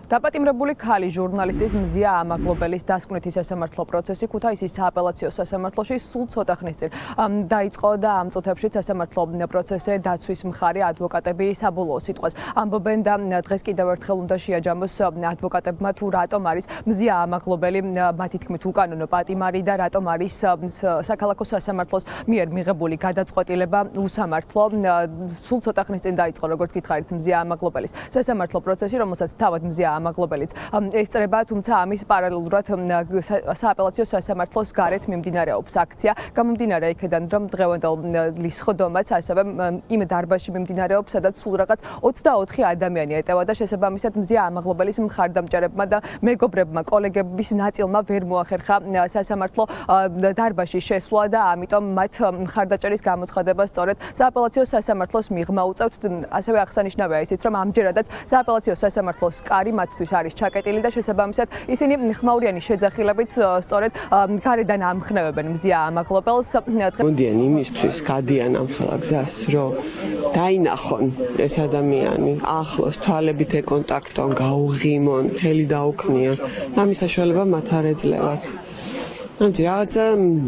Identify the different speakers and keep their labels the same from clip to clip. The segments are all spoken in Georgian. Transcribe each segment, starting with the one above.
Speaker 1: დაპატიმრებული ქალი ჟურნალისტის მზია ამაღლობელის დასკვნითი სასამართლო პროცესი ქუთაისის სააპელაციო სასამართლოში სულ ცოტა ხნის წინ დაიწყო და ამ წუთებში სასამართლო პროცესზე დაცვის მხარე ადვოკატები საბოლოო სიტყვას ამბობენ და დღეს კიდევ ერთხელ უნდა შეაჯამოს ადვოკატებმა თუ რატომ არის მზია ამაღლობელი მათი თქმით უკანონო პატიმარი და რატომ არის საქალაქო სასამართლოს მიერ მიღებული გადაწყვეტილება უსამართლო. სულ ცოტა ხნის წინ დაიწყო როგორც გითხარით მზია ამაღლობელის სასამართლო პროცესი, რომელსაც თავად მზია ამაღლობელიც ესწრება, თუმცა ამის პარალელურად სააპელაციო სასამართლოს გარეთ მიმდინარეობს აქცია. გამომდინარე იქედან, რომ დღევანდელი სხდომაც ასევე იმ დარბაზში მიმდინარეობს, სადაც სულ რაღაც 24 ადამიანი ეტევა და შესაბამისად მზია ამაღლობელის მხარდამჭერებმა და მეგობრებმა, კოლეგების ნაწილმა ვერ მოახერხა სასამართლო დარბაზში შესვლა და ამიტომ მათ მხარდაჭერის გამოცხადება სწორედ სააპელაციო სასამართლოს მიღმა უწევთ. ასევე აღსანიშნავია ისიც, რომ ამჯერადაც სააპელაციო სასამართლოს კარი მათთვის არის ჩაკეტილი და შესაბამისად ისინი ხმაურიანი შეძახილებით სწორედ გარედან ამხნევებენ მზია ამაღლობელს.
Speaker 2: მოდიან იმისთვის გადიან ამ ხალხს, რომ დაინახონ ეს ადამიანი, ახლოს თვალებით ეკონტაქტონ, გაუღიმონ, ხელი დაუქნიონ. ამის საშუალება მათ არ ეძლევათ. რაღაცა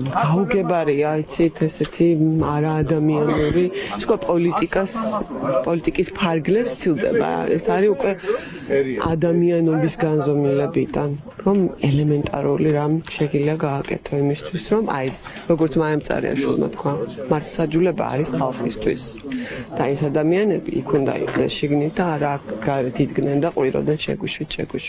Speaker 2: გაუგებარია, იცით, ესეთი არაადამიანური, სხვა პოლიტიკის ფარგლებს ცილდება. ეს არის უკვე ადამიანობის განზომილებიდან, რომ ელემენტარული რამ შეგიძლია გააკეთო იმისთვის, რომ აი ეს როგორც მაემწარია შულმა თქვა, მართლმსაჯულება არის ხალხისთვის. და ეს ადამიანები იქ უნდა იყვნენ შიგნით და არა გარეთ იდგნენ და ყვიროდნენ შეგვიშვით.